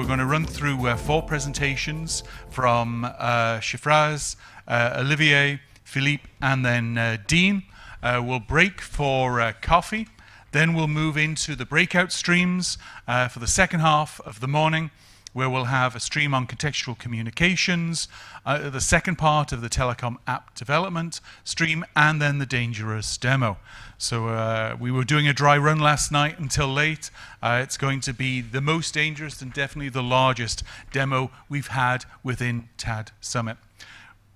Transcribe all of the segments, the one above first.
We're going to run through 4 presentations from Shafraz, Olivier, Philippe, and then Dean. We'll break for coffee. Then we'll move into the breakout streams for the second half of the morning, where we'll have a stream on contextual communications, the second part of the telecom app development stream, and then the dangerous demo. So we were doing a dry run last night until late. It's going to be the most dangerous and definitely the largest demo we've had within TAD Summit.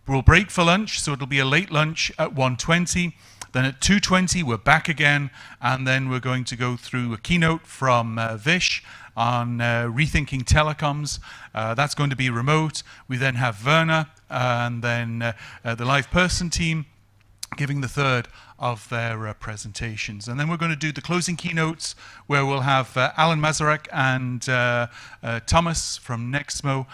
We'll break for lunch, so it'll be a late lunch at 1:20. Then at 2:20, we're back again, and then we're going to go through a keynote from Vish on rethinking telecoms. That's going to be remote. We then have Werner and then the live person team giving the third of their presentations. And then we're going to do the closing keynotes, where we'll have Alan Mazarek and Thomas from Nexmo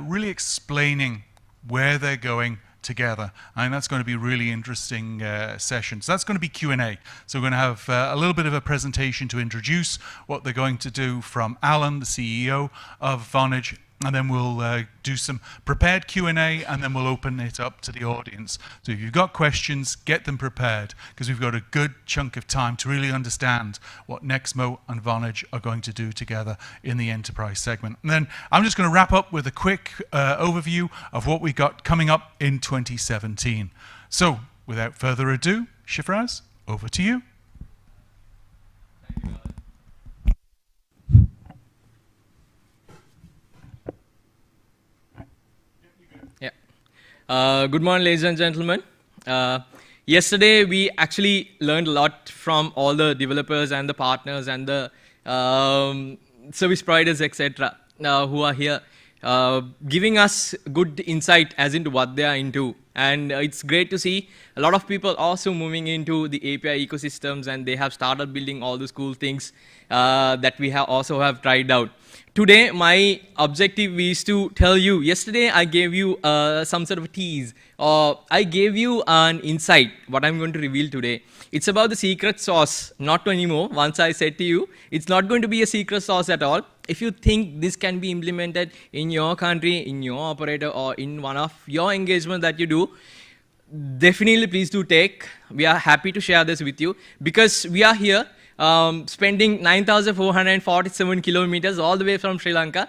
really explaining where they're going together. I think that's going to be a really interesting session. So that's going to be Q&A. So we're going to have a little bit of a presentation to introduce what they're going to do from Alan, the CEO of Vonage, and then we'll do some prepared Q&A, and then we'll open it up to the audience. So if you've got questions, get them prepared, because we've got a good chunk of time to really understand what Nexmo and Vonage are going to do together in the enterprise segment. And then I'm just going to wrap up with a quick overview of what we got coming up in 2017. So without further ado, Shafraz, over to you. Good morning, ladies and gentlemen. Yesterday, we actually learned a lot from all the developers and the partners and the service providers, etc., who are here, giving us good insight as into what they are into. And it's great to see a lot of people also moving into the API ecosystems, and they have started building all those cool things that we also have tried out. Today, my objective is to tell you, yesterday I gave you some sort of a tease, or I gave you an insight, what I'm going to reveal today. It's about the secret sauce, not anymore. Once I said to you, it's not going to be a secret sauce at all. If you think this can be implemented in your country, in your operator, or in one of your engagements that you do, definitely please do take. We are happy to share this with you, because we are here spending 9,447 kilometers all the way from Sri Lanka.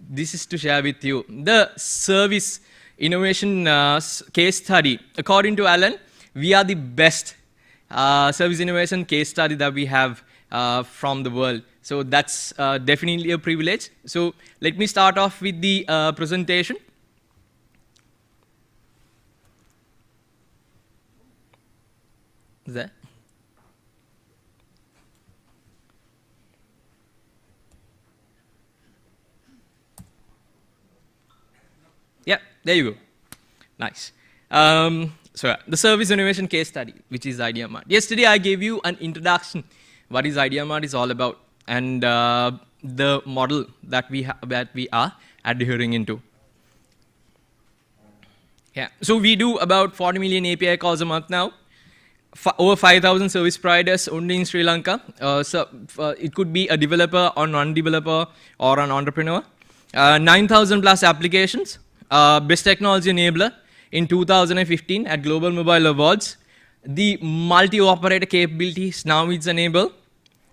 This is to share with you the service innovation case study. According to Alan, we are the best service innovation case study that we have from the world. So that's definitely a privilege. So let me start off with the presentation. Is that? Yeah, there you go. Nice. So the service innovation case study, which is Ideamart. Yesterday, I gave you an introduction. What is Ideamart is all about, and the model that we are adhering into. Yeah. So we do about 40 million API calls a month now. Over 5,000 service providers only in Sri Lanka. It could be a developer or non-developer or an entrepreneur. 9,000 plus applications. Best technology enabler in 2015 at Global Mobile Awards. The multi-operator capabilities now is enabled.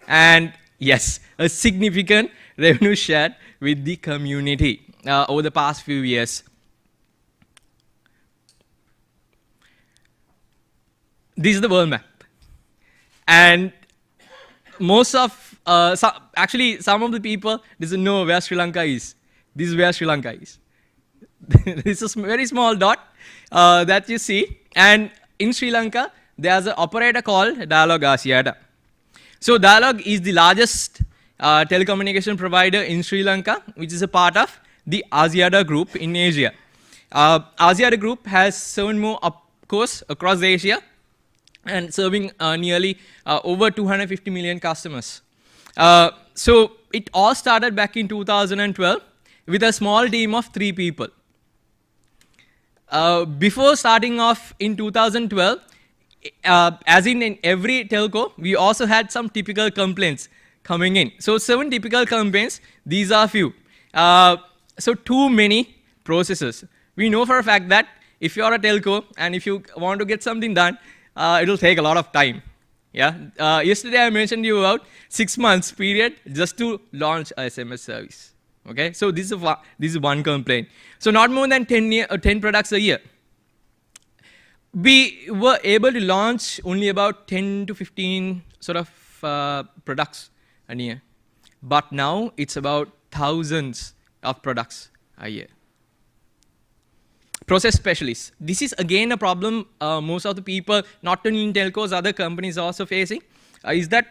And yes, a significant revenue share with the community over the past few years. This is the world map. And most of, actually some of the people doesn't know where Sri Lanka is. This is where Sri Lanka is. This is a very small dot that you see. And in Sri Lanka, there's an operator called Dialog Asiata. So Dialog is the largest telecommunication provider in Sri Lanka, which is a part of the Asiata group in Asia. Asiata group has 7 more opcos across Asia and serving nearly over 250 million customers. So it all started back in 2012 with a small team of 3 people. Before starting off in 2012, as in every telco, we also had some typical complaints coming in. So 7 typical complaints, these are few. So too many processes. We know for a fact that if you are a telco and if you want to get something done, it will take a lot of time. Yeah. Yesterday I mentioned you about 6 months period just to launch a SMS service. Okay. So this is one complaint. So not more than 10 products a year. We were able to launch only about 10 to 15 sort of products a year. But now it's about thousands of products a year. Process specialists. This is again a problem most of the people, not only in telcos, other companies are also facing, is that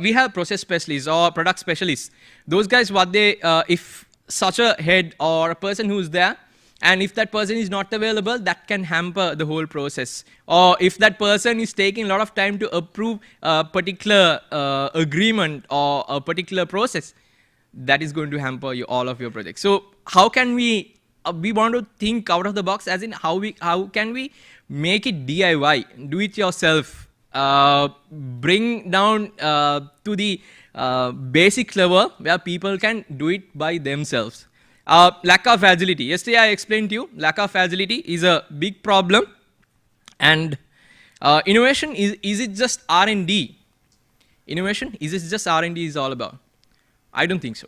we have process specialists or product specialists. Those guys, what they, if such a head or a person who's there, and if that person is not available, that can hamper the whole process. Or if that person is taking a lot of time to approve a particular agreement or a particular process, that is going to hamper all of your projects. So how can we want to think out of the box, as in how can we make it DIY, do it yourself, bring down to the basic level where people can do it by themselves. Lack of agility. Yesterday I explained to you, lack of agility is a big problem. And innovation, is it just R&D? Innovation, is it just R&D is all about? I don't think so.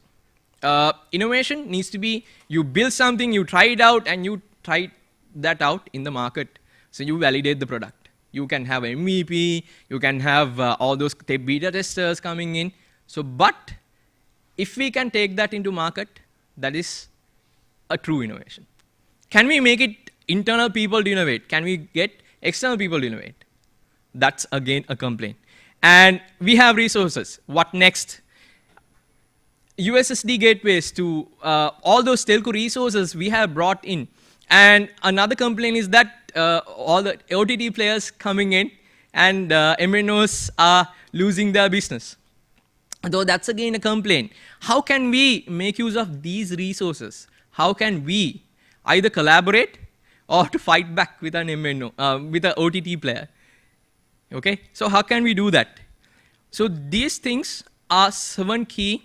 Innovation needs to be, you build something, you try it out, and you try that out in the market. So you validate the product. You can have MVP, you can have all those beta testers coming in. So, but if we can take that into market, that is a true innovation. Can we make it internal people to innovate? Can we get external people to innovate? That's again a complaint. And we have resources. What next? USSD gateways to all those telco resources we have brought in. And another complaint is that all the OTT players coming in and MNOs are losing their business. Though that's again a complaint. How can we make use of these resources? How can we either collaborate or to fight back with an MNO, with an OTT player? Okay, so how can we do that? So these things are 7 key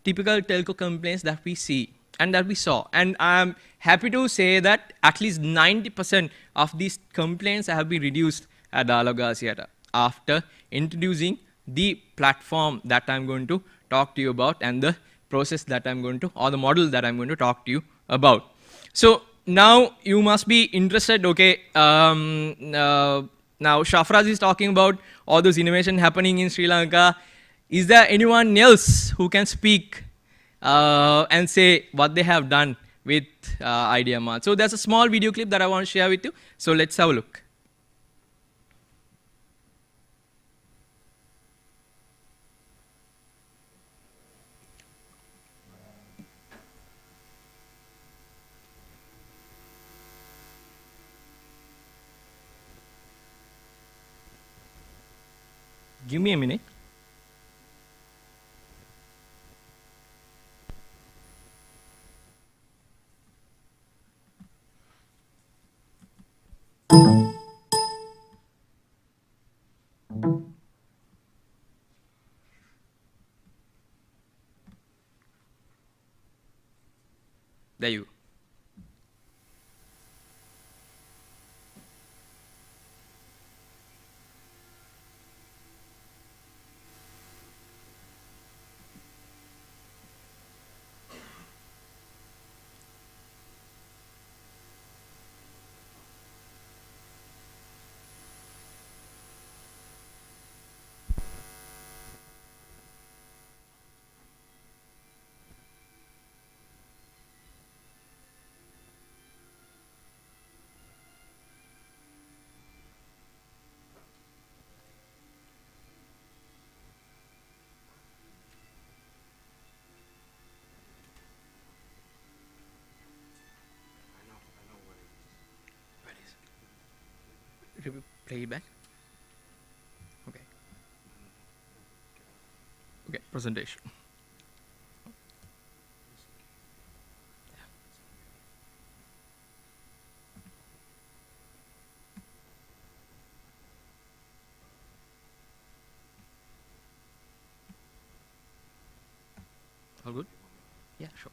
typical telco complaints that we see and that we saw. And I'm happy to say that at least 90% of these complaints have been reduced at Dialog Asiata after introducing the platform that I'm going to talk to you about and the process that I'm going to, or the model that I'm going to talk to you about. So now you must be interested, okay, now Shafraz is talking about all those innovation happening in Sri Lanka. Is there anyone else who can speak and say what they have done with Ideamart? So there's a small video clip that I want to share with you. So let's have a look. Give me a minute. There you go. Play it back. Okay. Okay, presentation. All good? Yeah, sure.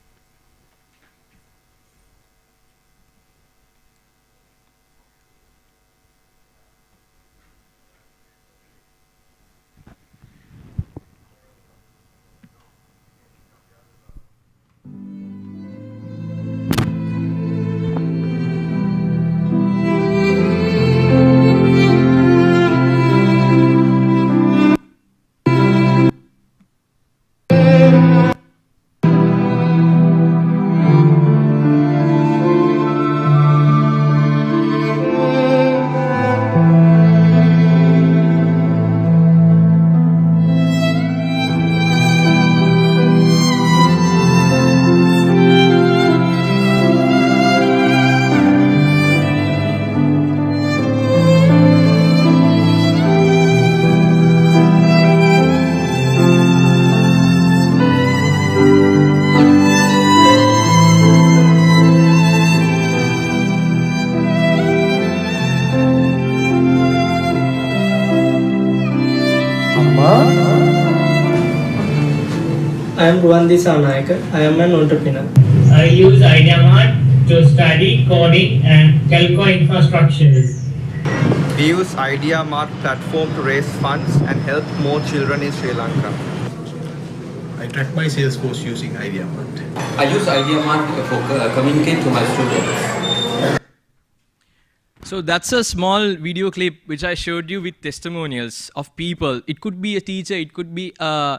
I am Ruandi Sanayaka. I am an entrepreneur. I use Ideamart to study coding and telco infrastructures. We use Ideamart platform to raise funds and help more children in Sri Lanka. I track my sales force using Ideamart. I use Ideamart for communicate to my students. So that's a small video clip which I showed you with testimonials of people. It could be a teacher, it could be a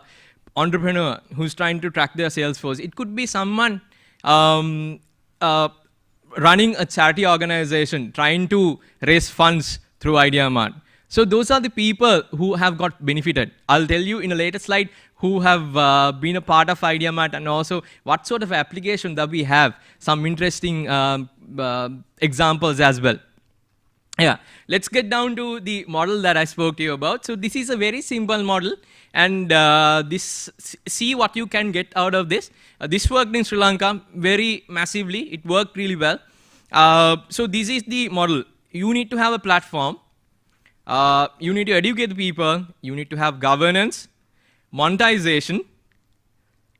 entrepreneur who's trying to track their sales force. It could be someone running a charity organization trying to raise funds through Ideamart. So those are the people who have got benefited. I'll tell you in a later slide who have been a part of Ideamart and also what sort of application that we have. Some interesting examples as well. Yeah, let's get down to the model that I spoke to you about. So this is a very simple model, and see what you can get out of this. This worked in Sri Lanka very massively. It worked really well. So this is the model. You need to have a platform. You need to educate the people. You need to have governance, monetization,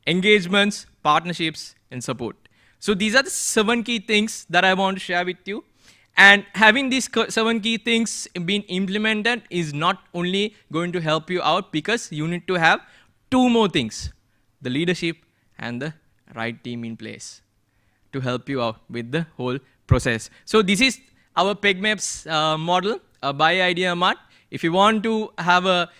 engagements, partnerships, and support. So these are the 7 key things that I want to share with you. And having these 7 key things being implemented is not only going to help you out, because you need to have 2 more things: the leadership and the right team in place to help you out with the whole process. So this is our PegMaps model by Ideamart. If you want to have a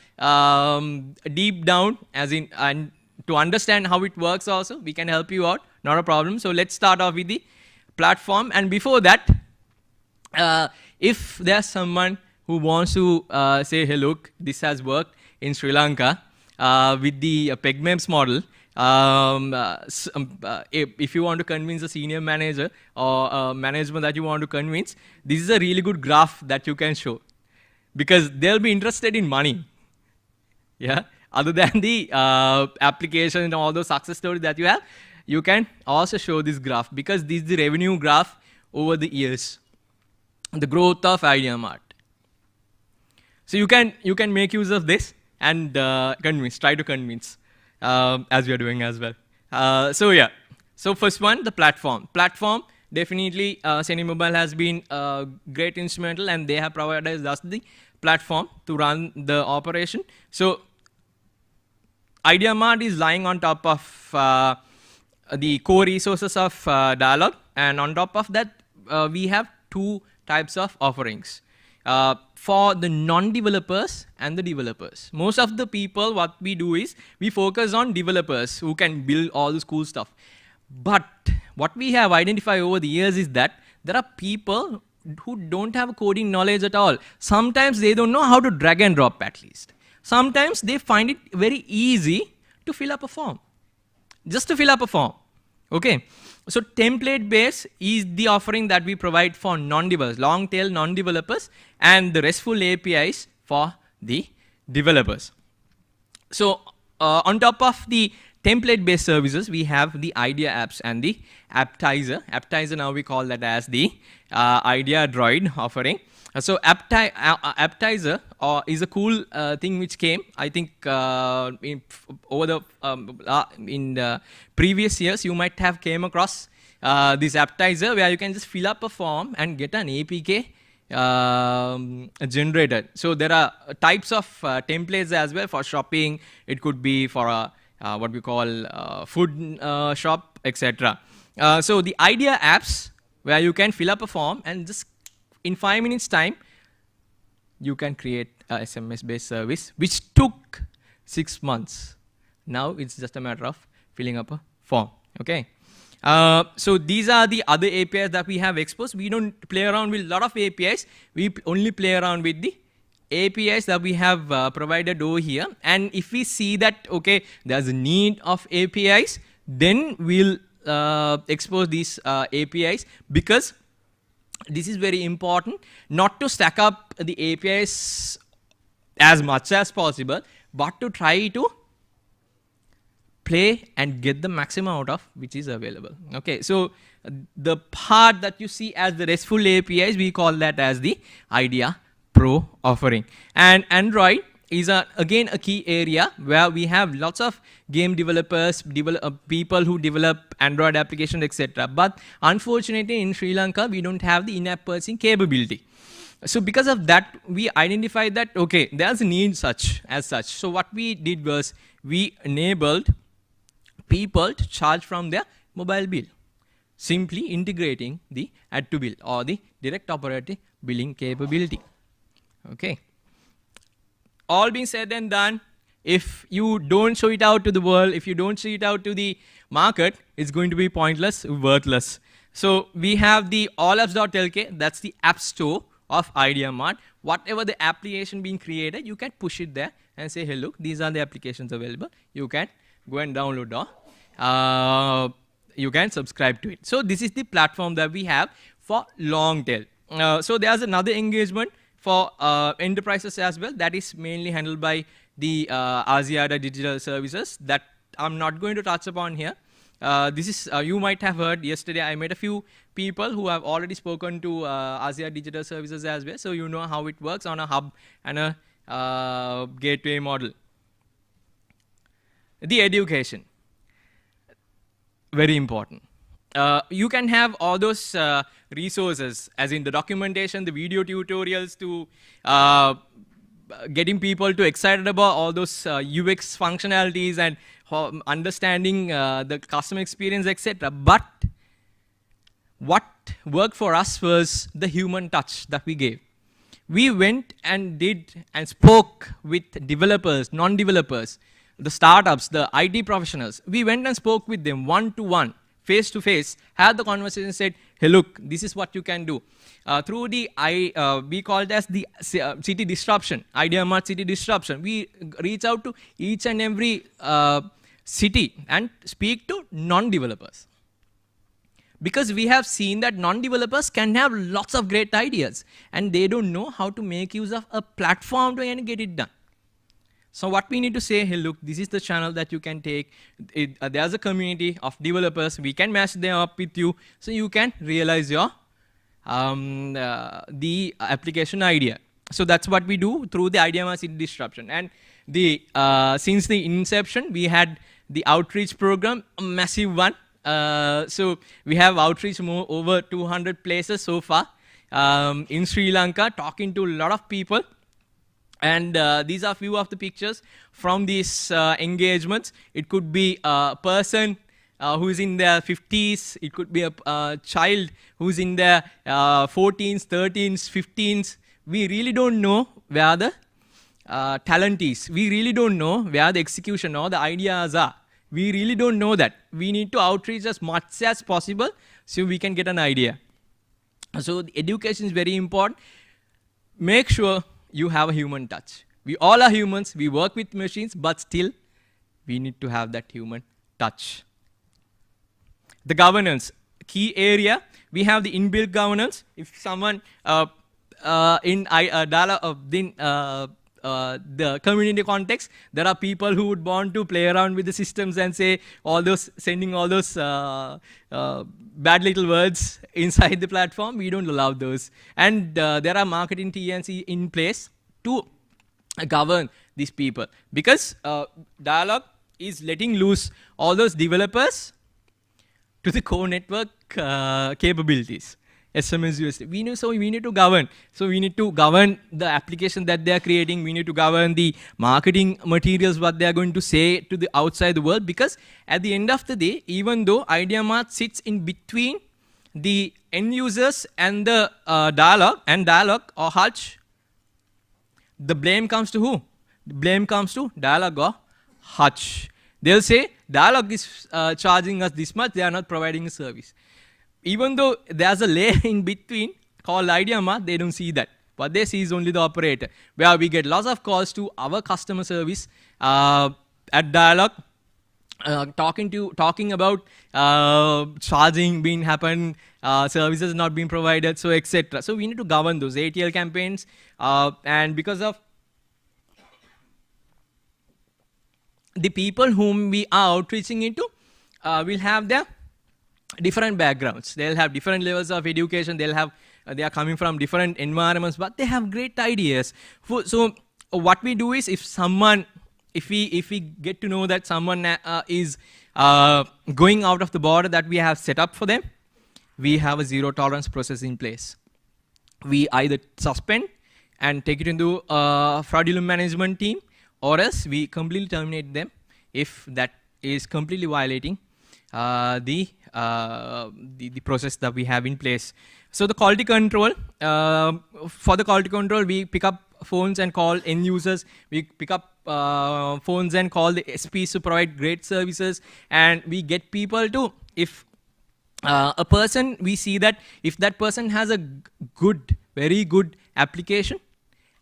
deep down, as in, and to understand how it works also, we can help you out, not a problem. So let's start off with the platform. And before that, if there's someone who wants to say, hey, look, this has worked in Sri Lanka with the PegMaps model, if you want to convince a senior manager or management that you want to convince, this is a really good graph that you can show, because they'll be interested in money. Yeah, other than the application and all those success stories that you have, you can also show this graph, because this is the revenue graph over the years, the growth of Ideamart. So you can make use of this and try to convince, as we are doing as well. So yeah, so first one, the platform. Platform, definitely Seni Mobile has been great instrumental, and they have provided us the platform to run the operation. So Ideamart is lying on top of the core resources of Dialog, and on top of that we have 2 types of offerings for the non-developers and the developers. Most of the people, what we do is we focus on developers who can build all this cool stuff. But what we have identified over the years is that there are people who don't have coding knowledge at all. Sometimes they don't know how to drag and drop, at least. Sometimes they find it very easy to fill up a form, just to fill up a form. Okay, so template base is the offering that we provide for non-developers, long tail non-developers, and the RESTful APIs for the developers. So on top of the template based services, we have the Idea apps and the Apptizer. Apptizer, now we call that as the Idea Droid offering. So Apptizer is a cool thing which came, I think, in the previous years. You might have came across this Apptizer, where you can just fill up a form and get an APK generated. So there are types of templates as well for shopping. It could be for what we call food shop, etc. So the Idea apps, where you can fill up a form and just in 5 minutes time, you can create a SMS-based service, which took 6 months. Now it's just a matter of filling up a form. Okay. So these are the other APIs that we have exposed. We don't play around with a lot of APIs. We only play around with the APIs that we have provided over here. And if we see that, okay, there's a need of APIs, then we'll expose these APIs, because this is very important, not to stack up the APIs as much as possible, but to try to play and get the maximum out of which is available. Okay, so the part that you see as the RESTful APIs, we call that as the Idea Pro offering. And Android is again a key area where we have lots of game developers, people who develop Android applications, etc. But unfortunately, in Sri Lanka, we don't have the in-app purchasing capability. So because of that, we identified that, okay, there's a need as such. So what we did was we enabled people to charge from their mobile bill, simply integrating the add to bill or the direct operating billing capability. Okay. All being said and done, if you don't show it out to the world, if you don't show it out to the market, it's going to be pointless, worthless. So we have the allapps.lk, that's the app store of Ideamart. Whatever the application being created, you can push it there and say, hey, look, these are the applications available. You can go and download or you can subscribe to it. So this is the platform that we have for long tail. So there's another engagement for enterprises as well that is mainly handled by the Asiada Digital Services that I'm not going to touch upon here. This is, you might have heard yesterday, I met a few people who have already spoken to Asia Digital Services as well, so you know how it works on a hub and a gateway model. The education, very important. You can have all those resources, as in the documentation, the video tutorials to getting people to excited about all those UX functionalities and understanding the customer experience, etc. But what worked for us was the human touch that we gave. We went and did and spoke with developers, non-developers, the startups, the IT professionals. We went and spoke with them one-to-one, face-to-face, had the conversation and said, hey, look, this is what you can do. Through the, we call it as the city disruption, Ideamart city disruption. We reach out to each and every city and speak to non-developers. Because we have seen that non-developers can have lots of great ideas and they don't know how to make use of a platform to get it done. So what we need to say, hey, look, this is the channel that you can take. There's a community of developers. We can match them up with you so you can realize your the application idea. So that's what we do through the Ideamart City Disruption. And the since the inception, we had the outreach program, a massive one. So we have outreach over 200 places so far in Sri Lanka, talking to a lot of people. And these are few of the pictures from these engagements. It could be a person who is in their 50s. It could be a child who's in their 14s, 13s, 15s. We really don't know where the talent is. We really don't know where the execution or the ideas are. We really don't know that. We need to outreach as much as possible so we can get an idea. So the education is very important. Make sure you have a human touch. We all are humans. We work with machines, but still we need to have that human touch. The governance, key area. We have the inbuilt governance. If someone the community context, there are people who would want to play around with the systems and say all those, sending all those bad little words inside the platform. We don't allow those. And there are marketing T&C in place to govern these people. Because Dialog is letting loose all those developers to the core network capabilities. SMS USD. So we need to govern. So we need to govern the application that they are creating. We need to govern the marketing materials, what they are going to say to the outside the world. Because at the end of the day, even though Ideamart sits in between the end users and the Dialog or Hutch, the blame comes to who? The blame comes to Dialog or Hutch. They'll say Dialog is charging us this much. They are not providing a service. Even though there's a layer in between called Ideamart, they don't see that. What they see is only the operator, where we get lots of calls to our customer service at Dialog, talking about charging being happened, services not being provided, so etc. So we need to govern those ATL campaigns, and because of the people whom we are outreaching into, will have their different backgrounds. They'll have different levels of education. They'll have they are coming from different environments, but they have great ideas. So what we do is, if we get to know that someone is going out of the border that we have set up for them, we have a zero tolerance process in place. We either suspend and take it into fraudulent management team, or else we completely terminate them if that is completely violating the process that we have in place. So the quality control, for the quality control, we pick up phones and call end users. We pick up phones and call the SPs to provide great services, and we get people to, if a person, we see that if that person has a good, very good application,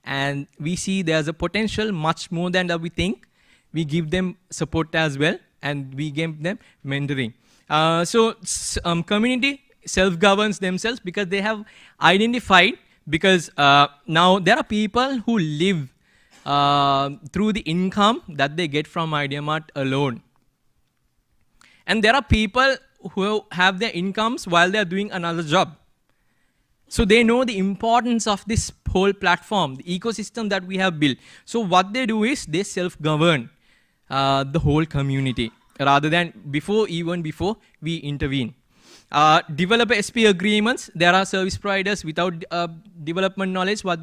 and we see there's a potential much more than that we think, we give them support as well, and we give them mentoring. Community self-governs themselves because they have identified, because now there are people who live through the income that they get from Ideamart alone. And there are people who have their incomes while they are doing another job. So they know the importance of this whole platform, the ecosystem that we have built. So what they do is they self-govern the whole community rather than before we intervene. Developer SP agreements, there are service providers without development knowledge. What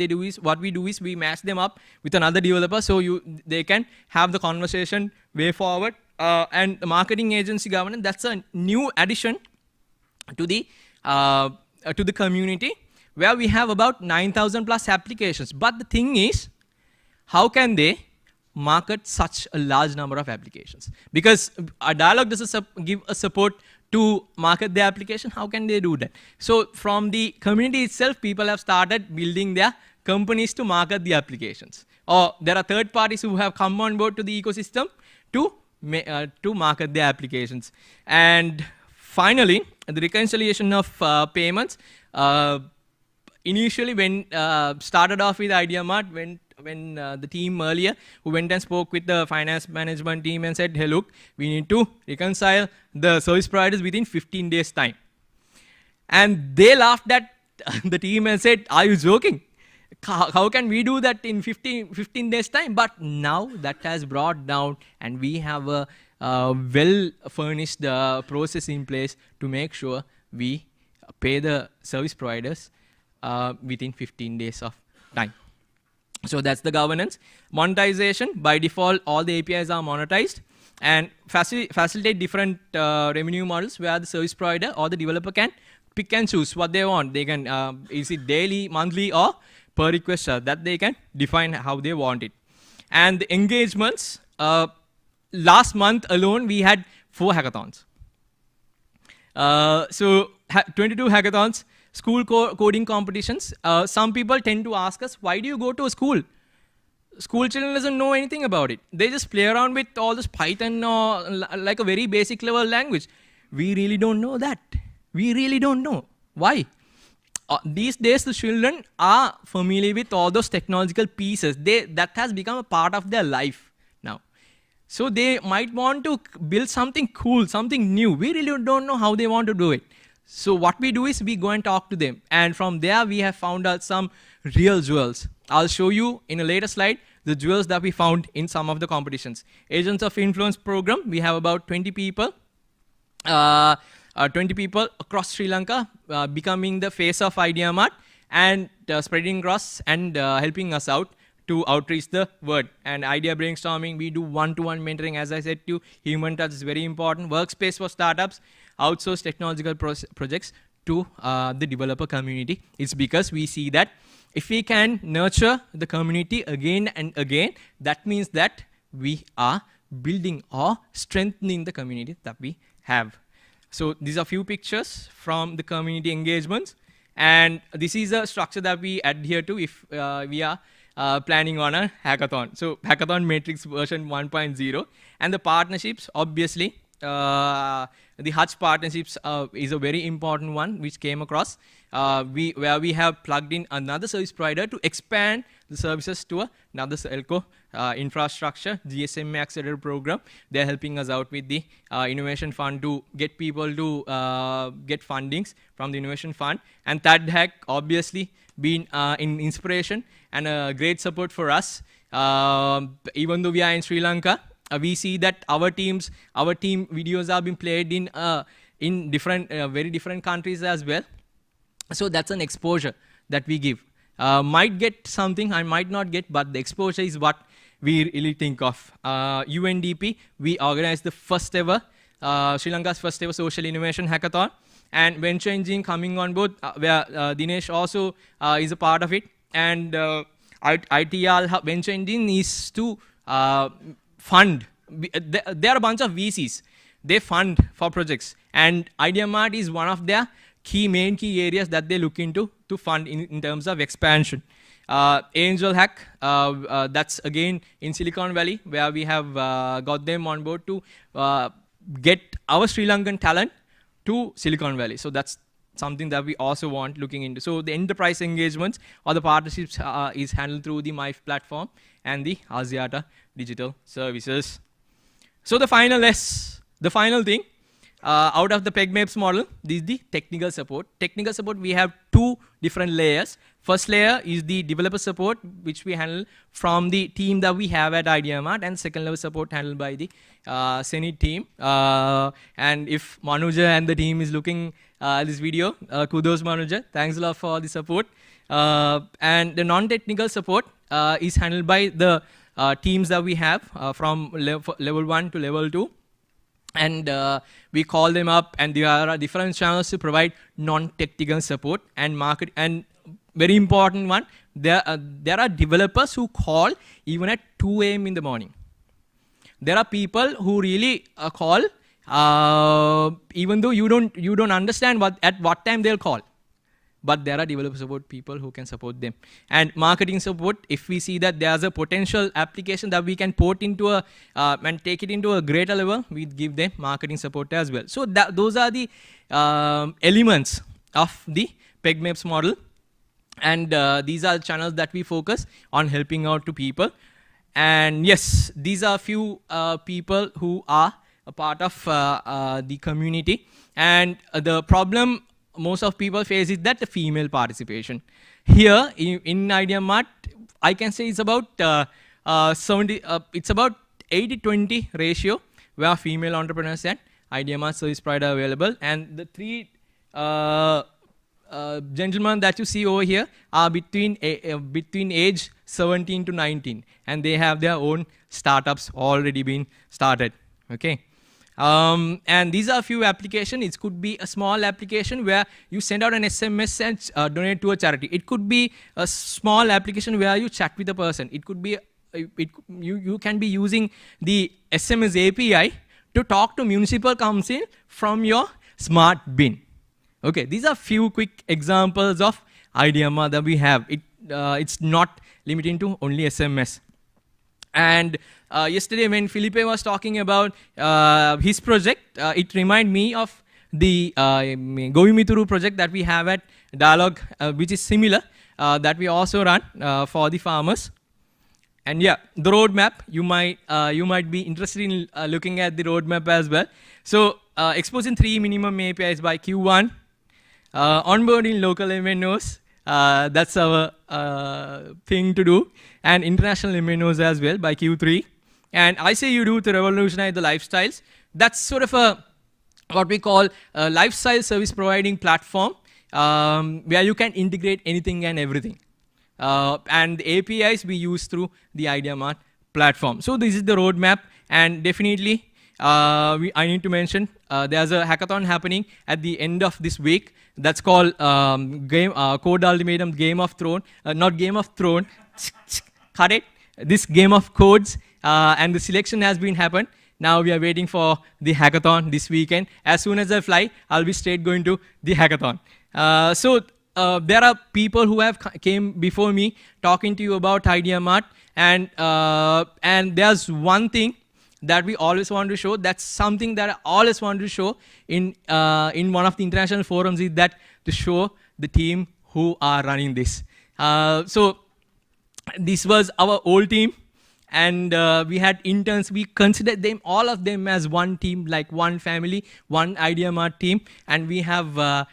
we do is we match them up with another developer so they can have the conversation way forward. And the marketing agency governance, that's a new addition to the community, where we have about 9,000 plus applications. But the thing is, how can they market such a large number of applications? Because a dialogue doesn't give a support to market their application. How can they do that? So from the community itself, people have started building their companies to market the applications. Or there are third parties who have come on board to the ecosystem to market their applications. And finally, the reconciliation of payments. Initially, when started off with Ideamart, when the team earlier who went and spoke with the finance management team and said, hey, look, we need to reconcile the service providers within 15 days time. And they laughed at the team and said, are you joking? How can we do that in 15 days time? But now that has brought down, and we have a well-furnished process in place to make sure we pay the service providers within 15 days of time. So that's the governance. Monetization, by default, all the APIs are monetized, and facilitate different revenue models where the service provider or the developer can pick and choose what they want. They can, is it daily, monthly, or per request that they can define how they want it. And the engagements, last month alone, we had 4 hackathons. 22 hackathons, school coding competitions. Some people tend to ask us, why do you go to a school? School children doesn't know anything about it. They just play around with all this Python or like a very basic level language. We really don't know that. We really don't know. Why? These days, the children are familiar with all those technological pieces. That has become a part of their life now. So they might want to build something cool, something new. We really don't know how they want to do it. So what we do is we go and talk to them. And from there, we have found out some real jewels. I'll show you in a later slide the jewels that we found in some of the competitions. Agents of Influence program, we have about 20 people. 20 people across Sri Lanka becoming the face of Ideamart and spreading across and helping us out to outreach the word. And idea brainstorming, we do one-to-one mentoring. As I said to you, human touch is very important. Workspace for startups, outsource technological projects to the developer community. It's because we see that if we can nurture the community again and again, that means that we are building or strengthening the community that we have. So these are few pictures from the community engagements, and this is a structure that we adhere to if we are planning on a hackathon. So hackathon matrix version 1.0, and the partnerships, obviously the Hutch partnerships is a very important one which came across where we have plugged in another service provider to expand the services to another Elco infrastructure, GSM Accelerator program. They're helping us out with the innovation fund to get people to get fundings from the innovation fund. And TAD Hack obviously been in inspiration and a great support for us even though we are in Sri Lanka, we see that our team videos are being played in different, very different countries as well. So that's an exposure that we give. Might get something, I might not get, but the exposure is what we really think of. UNDP, we organized the first ever, Sri Lanka's first ever social innovation hackathon, and Venture Engine coming on board, where Dinesh also is a part of it. And ITR Venture Engine is to fund. There are a bunch of VCs. They fund for projects, and Ideamart is one of their main key areas that they look into to fund in terms of expansion. Angel Hack, that's again in Silicon Valley, where we have got them on board to get our Sri Lankan talent to Silicon Valley. So that's something that we also want looking into. So the enterprise engagements or the partnerships is handled through the MIFE platform and the Asiata digital services. So the final thing, out of the PEGMAPS model, this is the technical support. Technical support, we have two different layers. First layer is the developer support, which we handle from the team that we have at Ideamart, and second level support handled by the Zenit team. And if Manuja and the team is looking at this video, kudos Manuja, thanks a lot for the support. And the non-technical support is handled by the teams that we have from level 1 to level 2. And we call them up, and there are different channels to provide non-technical support and market. And very important one, there are developers who call even at 2 a.m. in the morning. There are people who really call even though you don't understand at what time they'll call. But there are developer support people who can support them. And marketing support, if we see that there's a potential application that we can port into and take it into a greater level, we give them marketing support as well. So those are the elements of the PEGMAPS model. And these are the channels that we focus on helping out to people. And yes, these are few people who are a part of the community. And the problem most of people face is that the female participation. Here in Ideamart, I can say it's about 80-20 ratio where female entrepreneurs and Ideamart service provider are available. And the three gentlemen that you see over here are between age 17 to 19, and they have their own startups already been started. Okay. And these are a few applications. It could be a small application where you send out an SMS and donate to a charity. It could be a small application where you chat with a person. It could be you can be using the SMS API to talk to municipal council from your smart bin. Okay, these are few quick examples of Ideamart that we have. It's not limited to only SMS. And yesterday when Felipe was talking about his project, it reminded me of the Govimituru project that we have at Dialogue, which is similar, that we also run for the farmers. And yeah, the roadmap, you might be interested in looking at the roadmap as well. So exposing 3 minimum APIs by Q1, onboarding local MNOs, that's our thing to do, and international MNOs as well by Q3. And I say you do to revolutionize the lifestyles. That's sort of what we call a lifestyle service providing platform where you can integrate anything and everything. And the APIs we use through the Ideamart platform. So this is the roadmap, and definitely I need to mention there's a hackathon happening at the end of this week. That's called Code Ultimatum Game of Thrones, not Game of Thrones, correct? This Game of Codes, and the selection has been happened. Now we are waiting for the hackathon this weekend. As soon as I fly, I'll be straight going to the hackathon. So there are people who have came before me talking to you about Ideamart, and there's one thing that we always want to show. That's something that I always want to show in one of the international forums, is that to show the team who are running this. So this was our old team, and we had interns. We considered them, all of them, as one team, like one family, one Ideamart team. And we have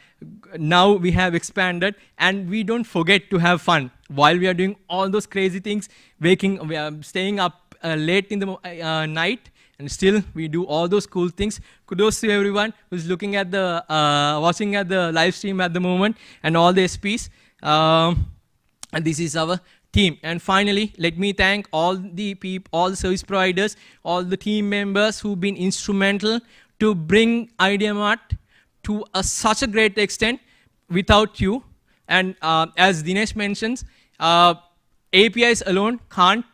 now we have expanded, and we don't forget to have fun while we are doing all those crazy things, we are staying up late in the night, and still we do all those cool things. Kudos to everyone who's looking at the, watching at the live stream at the moment, and all the SPs. And this is our team. And finally, let me thank all the people, all the service providers, all the team members who've been instrumental to bring Ideamart to such a great extent. Without you, and as Dinesh mentions, APIs alone can't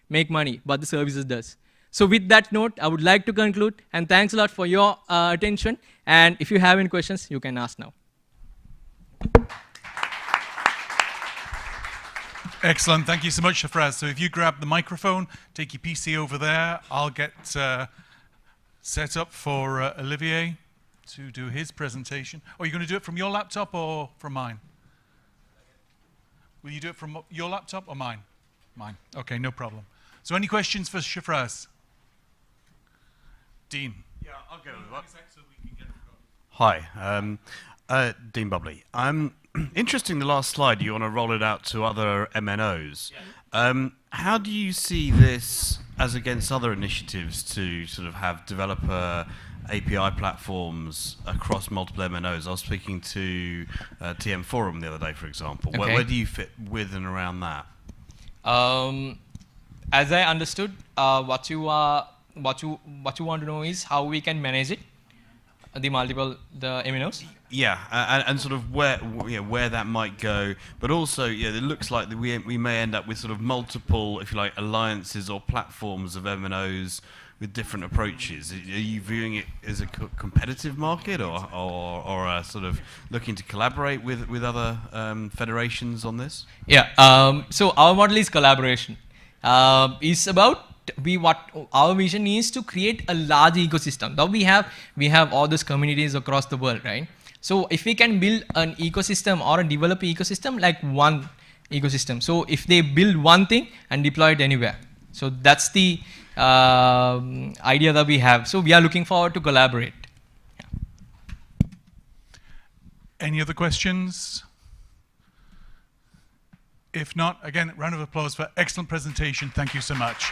make money, but the services does. So with that note, I would like to conclude, and thanks a lot for your attention. And if you have any questions, you can ask now. Excellent. Thank you so much, Shafraz. So if you grab the microphone, take your PC over there, I'll get set up for Olivier to do his presentation. Oh, you're going to do it from your laptop or from mine? Will you do it from your laptop or mine? Mine. Okay, no problem. So any questions for Shafraz? Dean. Yeah, I'll go with that. Hi, Dean Bubbly. Interesting, the last slide, you want to roll it out to other MNOs. Yeah. How do you see this as against other initiatives to sort of have developer API platforms across multiple MNOs? I was speaking to TM Forum the other day, for example. Okay. Where do you fit with and around that? As I understood, what you want to know is how we can manage it, the MNOs. Yeah, and sort of where that might go, but also it looks like that we may end up with sort of multiple, if you like, alliances or platforms of MNOs with different approaches. Are you viewing it as a competitive market, or sort of looking to collaborate with other federations on this? Yeah. So our model is collaboration. It's about what our vision is to create a large ecosystem. Now we have all those communities across the world, right? So if we can build an ecosystem or a developer ecosystem, like one ecosystem. So if they build one thing and deploy it anywhere. So that's the idea that we have. So we are looking forward to collaborate. Yeah. Any other questions? If not, again, round of applause for excellent presentation. Thank you so much.